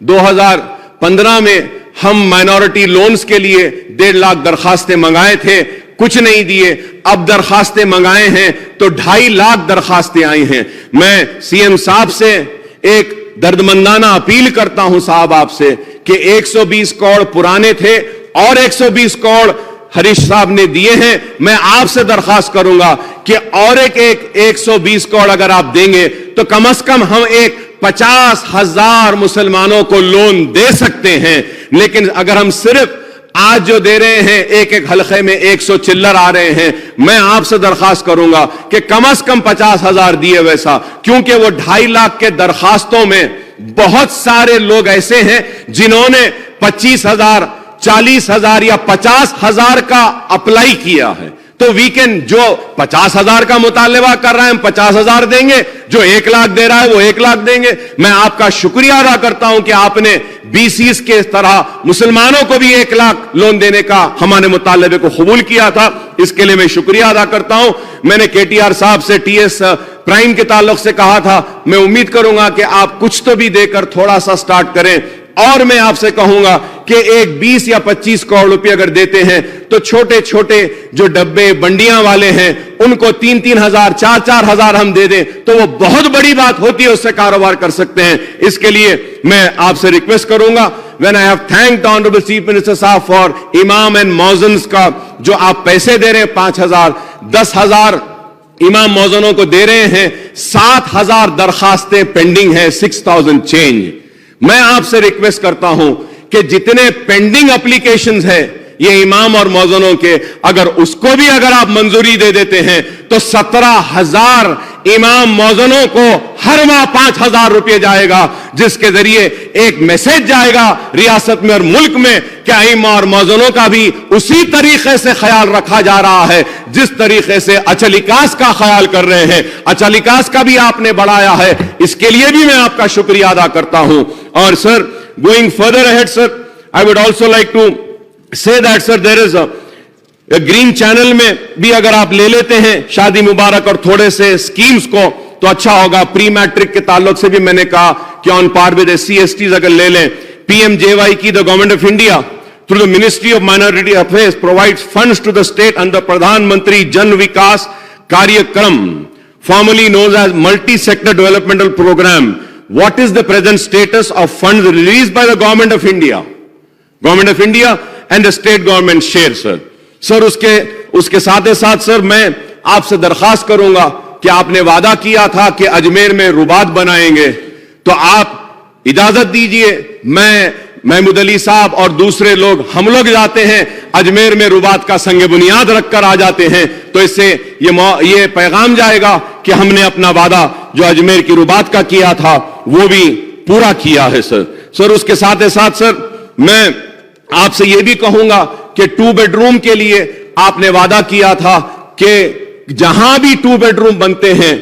2015 میں ہم مائنورٹی لونز کے لیے 1.5 لاکھ درخواستیں منگائے تھے, کچھ نہیں دیے. اب درخواستیں منگائے ہیں تو 2.5 لاکھ درخواستیں آئی ہیں. میں سی ایم صاحب سے ایک دردمندانہ اپیل کرتا ہوں صاحب آپ سے کہ 120 کروڑ پرانے تھے اور 120 کروڑ ہریش صاحب نے دیے ہیں. میں آپ سے درخواست کروں گا کہ اور ایک 120 کروڑ اگر آپ دیں گے تو کم از کم ہم ایک 50,000 مسلمانوں کو لون دے سکتے ہیں. لیکن اگر ہم صرف آج جو دے رہے ہیں ایک حلقے میں 100 چلر آ رہے ہیں, میں آپ سے درخواست کروں گا کہ کم از کم 50,000 دیے ویسا, کیونکہ وہ 2.5 لاکھ کے درخواستوں میں بہت سارے لوگ ایسے ہیں جنہوں نے 25,000 40,000 یا 50,000 کا اپلائی کیا ہے. تو ویکینڈ جو 50,000 کا مطالبہ کر رہا ہے ہم 50,000 دیں گے, جو 1 لاکھ دے رہا ہے وہ 1 لاکھ دیں گے. میں آپ کا شکریہ ادا کرتا ہوں کہ آپ نے BCs کے طرح مسلمانوں کو بھی 1 لاکھ لون دینے کا ہمارے مطالبے کو قبول کیا تھا. اس کے لیے میں شکریہ ادا کرتا ہوں. میں نے KTR صاحب سے TS پرائم کے تعلق سے کہا تھا, میں امید کروں گا کہ آپ کچھ تو بھی دے کر تھوڑا سا سٹارٹ کریں. اور میں آپ سے کہوں گا کہ ایک 20 یا 25 کروڑ روپے اگر دیتے ہیں تو چھوٹے چھوٹے جو ڈبے بنڈیاں والے ہیں ان کو 3-3 ہزار 4-4 ہزار ہم دے دیں تو وہ بہت بڑی بات ہوتی ہے, اس سے کاروبار کر سکتے ہیں. اس کے لیے میں آپ سے ریکویسٹ کروں گا, when I have thanked the Honorable Chief Minister صاحب for امام and موزنز کا جو آپ پیسے دے رہے ہیں 5,000 10,000 امام موزنوں کو دے رہے ہیں, 7,000 درخواستیں پینڈنگ ہیں, 6,000 چینج. میں آپ سے ریکویسٹ کرتا ہوں کہ جتنے پینڈنگ اپلیکیشنز ہیں یہ امام اور موزنوں کے, اگر اس کو بھی اگر آپ منظوری دے دیتے ہیں تو 17,000 امام موزنوں کو ہر ماہ 5,000 روپے جائے گا, جس کے ذریعے ایک میسج جائے گا ریاست میں اور ملک میں کہ ائمہ اور مؤذنوں کا بھی اسی طریقے سے خیال رکھا جا رہا ہے جس طریقے سے اچلیکاس کا خیال کر رہے ہیں. اچلیکاس کا بھی آپ نے بڑھایا ہے, اس کے لیے بھی میں آپ کا شکریہ ادا کرتا ہوں. اور سر, going further ahead, sir, I would also like to say that, sir, there is a green channel میں بھی اگر آپ لے لیتے ہیں شادی مبارک اور تھوڑے سے اسکیمز کو تو اچھا ہوگا. پری میٹرک کے تعلق سے بھی میں نے کہا کہ آن پار ود SC/STs اگر لے لیں. PMJY کی the government of India through the Ministry of Minority Affairs provides funds to the state under Pradhan Mantri Jan Vikas Karyakram, formerly known as Multi-Sector Developmental Program. What is the present status of funds released by the government of India? Government of India and the state government share, sir. سر اس کے ساتھ ساتھ سر میں آپ سے درخواست کروں گا کہ آپ نے وعدہ کیا تھا کہ اجمیر میں رباط بنائیں گے, تو آپ اجازت دیجئے میں محمود علی صاحب اور دوسرے لوگ ہم لوگ جاتے ہیں اجمیر میں رباط کا سنگ بنیاد رکھ کر آ جاتے ہیں, تو اس سے یہ پیغام جائے گا کہ ہم نے اپنا وعدہ جو اجمیر کی رباط کا کیا تھا وہ بھی پورا کیا ہے. سر اس کے ساتھ ساتھ سر میں آپ سے یہ بھی کہوں گا کہ 2 بیڈ روم کے لیے آپ نے وعدہ کیا تھا کہ جہاں بھی 2 بیڈ روم بنتے ہیں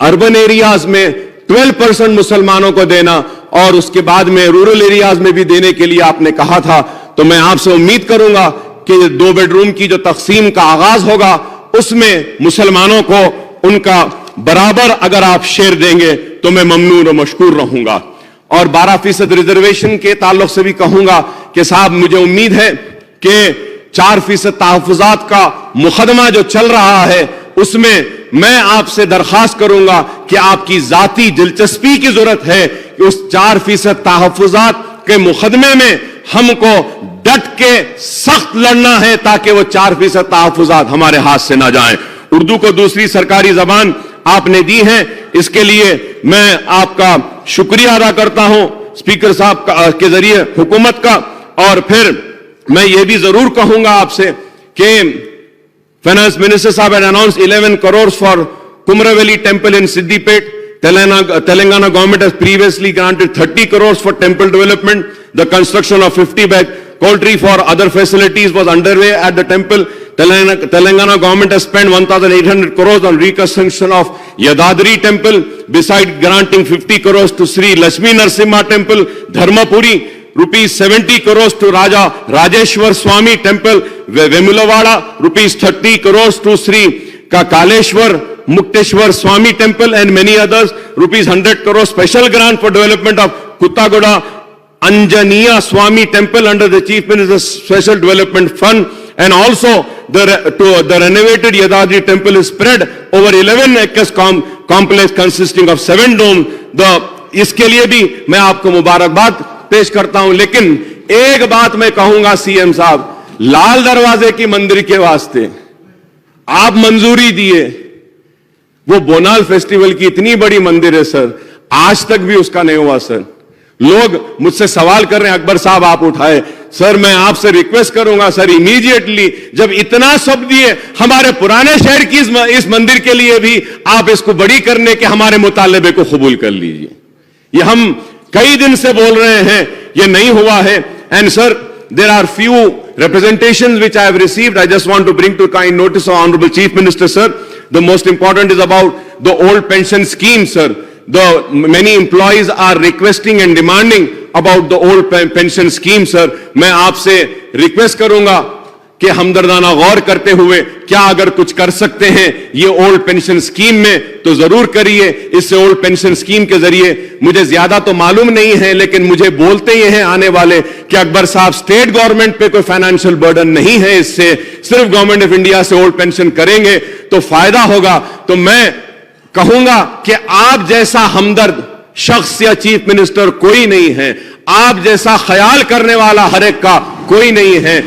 اربن ایریاز میں 12% مسلمانوں کو دینا اور اس کے بعد میں رورل ایریاز میں بھی دینے کے لیے آپ نے کہا تھا. تو میں آپ سے امید کروں گا کہ 2 بیڈ روم کی جو تقسیم کا آغاز ہوگا اس میں مسلمانوں کو ان کا برابر اگر آپ شیئر دیں گے تو میں ممنون و مشکور رہوں گا. اور 12% ریزرویشن کے تعلق سے بھی کہوں گا کہ صاحب مجھے امید ہے کہ 4% تحفظات کا مقدمہ جو چل رہا ہے اس میں آپ سے درخواست کروں گا کہ آپ کی ذاتی دلچسپی کی ضرورت ہے کہ اس 4% تحفظات کے مقدمے میں ہم کو ڈٹ کے سخت لڑنا ہے تاکہ وہ 4% تحفظات ہمارے ہاتھ سے نہ جائیں. اردو کو دوسری سرکاری زبان آپ نے دی ہے, اس کے لیے میں آپ کا شکریہ ادا کرتا ہوں اسپیکر صاحب کے ذریعے حکومت کا. اور پھر میں یہ بھی ضرور کہوں گا آپ سے کہ فائنانس منسٹر صاحب had announced 11 crores for Kumaravelli temple in Siddipet. Telangana government has previously granted 30 crores for temple development. The construction of 50-bed poultry for other facilities was underway at the temple. Telangana government has spent 1,800 crores on reconstruction of Yadadri temple, beside granting 50 crores to Sri Lakshmi Narsimha temple, Dharmapuri, rupees 70 crores to Raja Rajeshwar Swami temple, Vemulavada, rupees 30 crores to Sri Kaleshwar Mukteshwar Swami temple, and many others, rupees 100 crores special grant for development of Kuttagoda Anjaniya Swami temple under the Chief Minister's Special Development Fund. And also the renovated Yadadri temple is spread over 11 acres complex consisting of 7 domes. اس کے لیے بھی میں آپ کو مبارکباد پیش کرتا ہوں. لیکن ایک بات میں کہوں گا CM صاحب, لال دروازے کی مندر کے واسطے آپ منظوری دیے, وہ بونال فیسٹیول کی اتنی بڑی مندر ہے سر, آج تک بھی اس کا نہیں ہوا سر. لوگ مجھ سے سوال کر رہے ہیں اکبر صاحب آپ اٹھائے. سر میں آپ سے ریکویسٹ کروں گا سر, امیڈیٹلی جب اتنا سب دیے ہمارے پرانے شہر کی اس مندر کے لیے بھی آپ اس کو بڑی کرنے کے ہمارے مطالبے کو قبول کر لیجئے. یہ ہم کئی دن سے بول رہے ہیں, یہ نہیں ہوا ہے. And sir there are few representations which I have received. I just want to bring to kind notice of Honorable Chief Minister, sir. The most important is about the old pension scheme, sir. Many employees are requesting and demanding about the old pension scheme, sir. میں آپ سے request کروں گا کہ ہمدردانہ غور کرتے ہوئے کیا اگر کچھ کر سکتے ہیں یہ اولڈ پینشن اسکیم میں تو ضرور کریے. اس سے اولڈ پینشن اسکیم کے ذریعے مجھے زیادہ تو معلوم نہیں ہے, لیکن مجھے بولتے یہ ہیں آنے والے کہ اکبر صاحب اسٹیٹ گورنمنٹ پہ کوئی فائنینشیل برڈن نہیں ہے, اس سے صرف گورنمنٹ آف انڈیا سے اولڈ پینشن کریں گے تو فائدہ ہوگا. تو میں کہوں گا کہ آپ جیسا ہمدرد شخص یا چیف منسٹر کوئی نہیں ہے, آپ جیسا خیال کرنے والا ہر ایک کا کوئی نہیں ہے.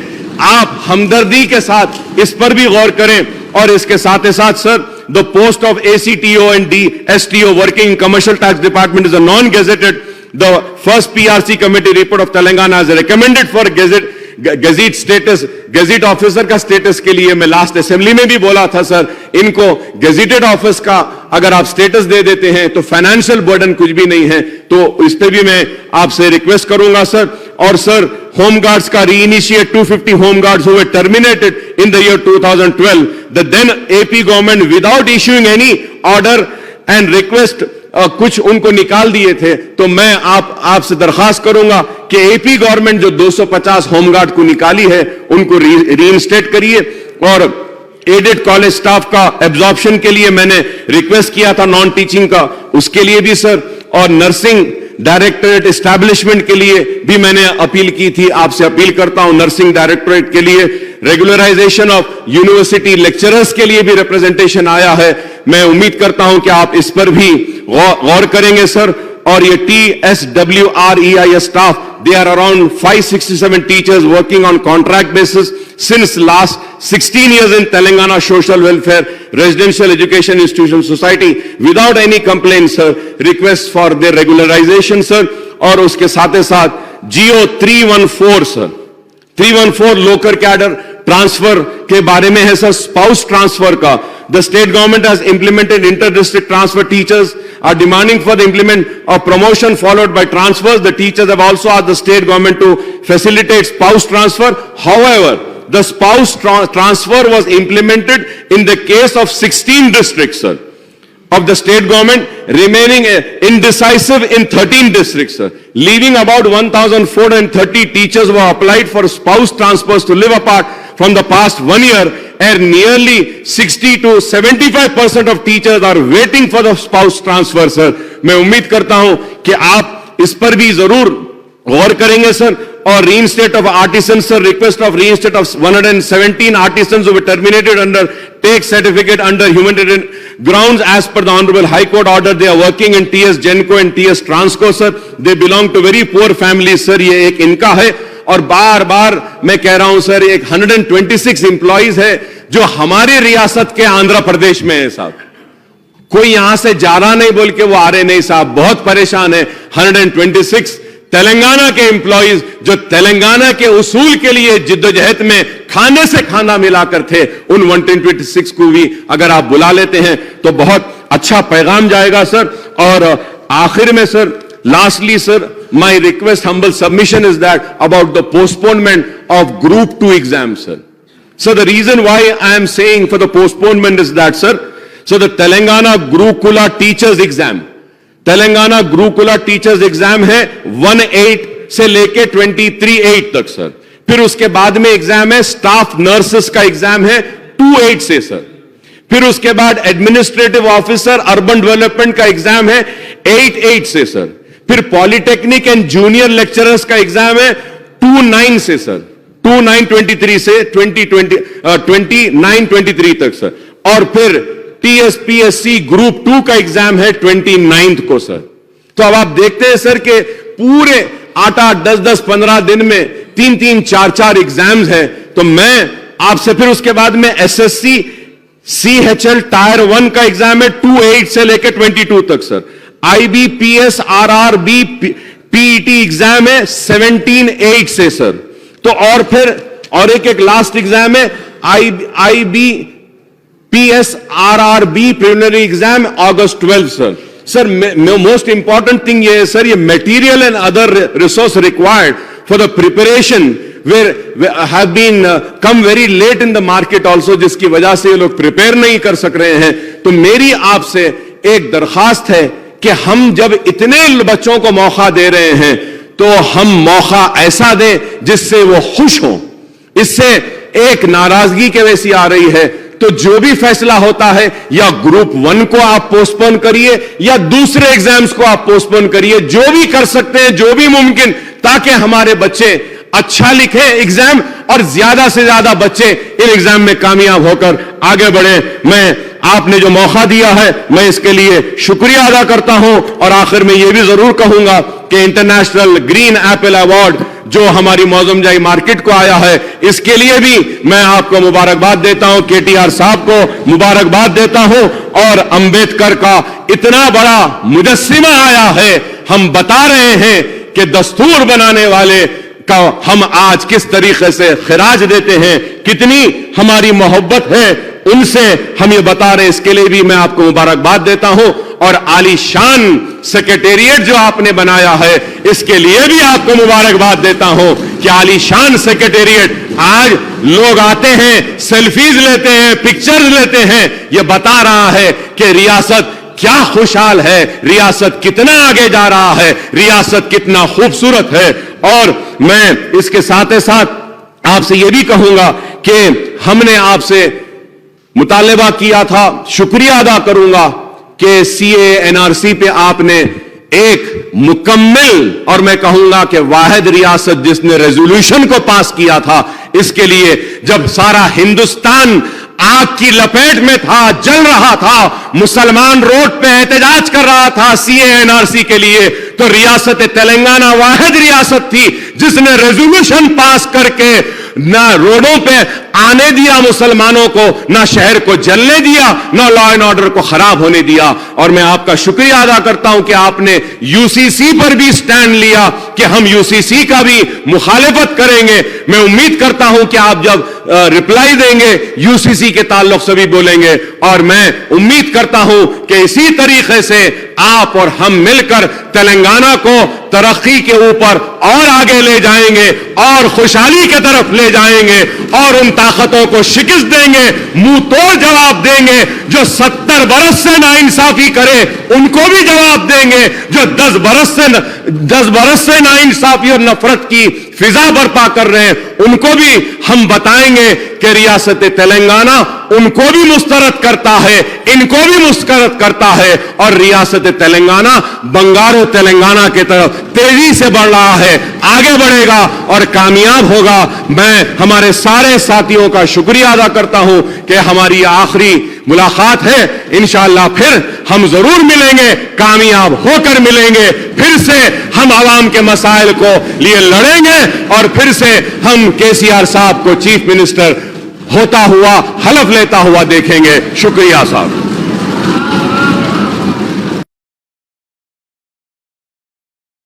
آپ ہمدردی کے ساتھ اس پر بھی غور کریں. اور اس کے ساتھ ساتھ سر, the post of ACTO and DSTO working in Commercial Tax Department is a non-gazetted. The first PRC committee report of Telangana has recommended for gazette status, gazette officer کا سٹیٹس کے لیے میں لاسٹ اسمبلی میں بھی بولا تھا سر, ان کو gazetted office کا اگر آپ سٹیٹس دے دیتے ہیں تو فائنینشیل برڈن کچھ بھی نہیں ہے, تو اس پہ بھی میں آپ سے ریکویسٹ کروں گا سر. اور سر ہوم گارڈز کا reinitiate 250 home guards who were terminated in the year 2012, the then AP government without issuing any order and request کچھ ان کو نکال دیے تھے. تو میں آپ سے درخواست کروں گا کہ اے پی گورنمنٹ جو 250 ہوم گارڈ کو نکالی ہے ان کو ری انسٹیٹ کریے. اور ایڈڈ کالج سٹاف کا ایبزارپشن کے لیے میں نے ریکویسٹ کیا تھا نان ٹیچنگ کا, اس کے لیے بھی سر. اور نرسنگ ڈائریکٹوریٹ اسٹیبلشمنٹ کے لیے بھی میں نے اپیل کی تھی, آپ سے اپیل کرتا ہوں نرسنگ ڈائریکٹوریٹ کے لیے. ریگولرائزیشن آف یونیورسٹی لیکچررز کے لیے بھی ریپرزنٹیشن آیا ہے, میں امید کرتا ہوں کہ آپ اس پر بھی غور کریں گے سر. اور یہ TSWREI staff, they are around 567 teachers working on contract basis since last 16 years in Telangana Social Welfare Residential Education Institution Society without any complaints sir. Request for their regularization sir. اور اس کے ساتھ ساتھ GO 314 sir, 314 locker cadre transfer کے بارے میں ہے سر, spouse transfer کا. The state government has implemented inter-district transfer. Teachers are demanding for the implement of promotion followed by transfers. The teachers have also asked the state government to facilitate spouse transfer. However, the spouse transfer was implemented in the case of 16 districts, sir, of the state government, remaining indecisive in 13 districts, sir, leaving about 1,430 teachers who have applied for spouse transfers to live apart from the past 1 year, and nearly 60 to 75% of teachers are waiting for the spouse transfer, sir. میں امید کرتا ہوں کہ آپ اس پر بھی ضرور غور کریں گے سر. اور reinstatement of artisans, sir, request of reinstatement of 117 artisans who were terminated under take certificate under humanitarian grounds as per the Honorable High Court order. They are working in TS Genco and TS Transco, sir. They belong to very poor families, sir. یہ ایک ان کا ہے. اور بار بار میں کہہ رہا ہوں سر, ایک 126 امپلائیز ہے جو ہماری ریاست کے آندھرا پردیش میں ہے صاحب. کوئی یہاں سے جا رہا نہیں بول کے وہ آ رہے نہیں صاحب, بہت پریشان ہے. 126 تلنگانہ کے امپلائیز جو تلنگانہ کے اصول کے لیے جدوجہد میں کھانے سے کھانا ملا کر تھے, ان 126 کو بھی اگر آپ بلا لیتے ہیں تو بہت اچھا پیغام جائے گا سر. اور آخر میں سر, lastly sir, my request, humble submission is that about the postponement of Group 2 exams, sir. So the reason why I am saying for the postponement is that, sir, so the Telangana Gurukula Teachers Exam, Telangana Gurukula Teachers Exam ہے 1/8 سے لے کے 23/8 تک سر. پھر اس کے بعد میں exam ہے اسٹاف نرسز کا ایگزام ہے 2/8 سے سر. پھر اس کے بعد ایڈمنسٹریٹو آفیسر اربن ڈیولپمنٹ کا ایگزام ہے 8/8 سے سر. پھر پالیٹیکنک اینڈ جونیئر لیکچررز کا ایگزام ہے 2/9 سے سر, 2/9/23 سے 29/23 تک سر. اور پھر TSPSC گروپ 2 کا ایگزام ہے 29 کو سر. تو اب آپ دیکھتے ہیں سر کہ پورے 8-8, 10-10, 15 دن میں 3-3, 4-4 ایگزامز ہیں. تو میں آپ سے پھر اس کے بعد میں SSC CHL ٹائر 1 کا ایگزام ہے 2/8 سے لے کے 22 تک سر. IBPS RRB PET ایگزام ہے 17/8 سے سر. تو اور پھر اور ایک لاسٹ ایگزام ہے IBPS RRB preliminary exam August 12 سر. سر موسٹ امپورٹنٹ تھنگ یہ ہے سر, یہ material and other resource required for the preparation have been come very late in the market also, جس کی وجہ سے یہ لوگ پریپیئر نہیں کر سک رہے ہیں. تو میری آپ سے ایک درخواست ہے کہ ہم جب اتنے بچوں کو موقع دے رہے ہیں تو ہم موقع ایسا دیں جس سے وہ خوش ہوں. اس سے ایک ناراضگی کی وجہ آ رہی ہے. تو جو بھی فیصلہ ہوتا ہے, یا گروپ 1 کو آپ پوسٹ پون کریے یا دوسرے ایگزامز کو آپ پوسٹ پون کریے, جو بھی کر سکتے ہیں, جو بھی ممکن, تاکہ ہمارے بچے اچھا لکھے ایگزام اور زیادہ سے زیادہ بچے ان ایگزام میں کامیاب ہو کر آگے بڑھیں. میں آپ نے جو موقع دیا ہے میں اس کے لیے شکریہ ادا کرتا ہوں. اور آخر میں یہ بھی ضرور کہوں گا کہ انٹرنیشنل گرین ایپل ایوارڈ جو ہماری موزم جائی مارکیٹ کو آیا ہے, اس کے لیے بھی میں آپ کو مبارکباد دیتا ہوں. KTR صاحب کو مبارکباد دیتا ہوں. اور امبیڈکر کا اتنا بڑا مجسمہ آیا ہے, ہم بتا رہے ہیں کہ دستور بنانے والے کا ہم آج کس طریقے سے خراج دیتے ہیں, کتنی ہماری محبت ہے ان سے ہم یہ بتا رہے ہیں. اس کے لیے بھی میں آپ کو مبارکباد دیتا ہوں, اور عالی شان سیکریٹریٹ جو آپ نے بنایا ہے اس کے لیے بھی آپ کو مبارکباد دیتا ہوں کہ عالی شان سیکریٹریٹ. آج لوگ آتے ہیں, سیلفیز لیتے ہیں, پکچرز لیتے ہیں, یہ بتا رہا ہے کہ ریاست کیا خوشحال ہے, ریاست کتنا آگے جا رہا ہے, ریاست کتنا خوبصورت ہے. اور میں اس کے ساتھ ساتھ آپ سے یہ بھی کہوں گا کہ ہم نے آپ سے مطالبہ کیا تھا, شکریہ ادا کروں گا کہ سی اے این آر سی پہ آپ نے ایک مکمل اور میں کہوں گا کہ واحد ریاست جس نے ریزولوشن کو پاس کیا تھا, اس کے لیے جب سارا ہندوستان آگ کی لپیٹ میں تھا, جل رہا تھا, مسلمان روڈ پہ احتجاج کر رہا تھا سی اے این آر سی کے لیے, تو ریاست تلنگانہ واحد ریاست تھی جس نے ریزولوشن پاس کر کے نہ روڈوں پہ آنے دیا مسلمانوں کو, نہ شہر کو جلنے دیا, نہ لا اینڈ آرڈر کو خراب ہونے دیا. اور میں آپ کا شکریہ ادا کرتا ہوں کہ آپ نے یو سی سی پر بھی سٹینڈ لیا کہ ہم یو سی سی کا بھی مخالفت کریں گے. میں امید کرتا ہوں کہ آپ جب رپلائی دیں گے یو سی سی کے تعلق سے بھی بولیں گے, اور میں امید کرتا ہوں کہ اسی طریقے سے آپ اور ہم مل کر تلنگانہ کو ترقی کے اوپر اور آگے لے جائیں گے اور خوشحالی کی طرف لے جائیں گے, اور ان طاقتوں کو شکست دیں گے, منہ توڑ جواب دیں گے. جو 70 برس سے ناانصافی کرے ان کو بھی جواب دیں گے, جو 10 برس سے ناانصافی اور نفرت کی فضا برپا کر رہے ہیں ان کو بھی ہم بتائیں گے کہ ریاست تلنگانہ ان کو بھی مسترد کرتا ہے, ان کو بھی مسترد کرتا ہے, اور ریاست تلنگانہ بنگارو تلنگانہ کی طرف تیزی سے بڑھ رہا ہے, آگے بڑھے گا اور کامیاب ہوگا. میں ہمارے سارے ساتھیوں کا شکریہ ادا کرتا ہوں کہ ہماری آخری ملاقات ہے, انشاءاللہ پھر ہم ضرور ملیں گے, کامیاب ہو کر ملیں گے, پھر سے ہم عوام کے مسائل کو لیے لڑیں گے, اور پھر سے ہم کے سی آر صاحب کو چیف منسٹر ہوتا ہوا حلف لیتا ہوا دیکھیں گے. شکریہ صاحب.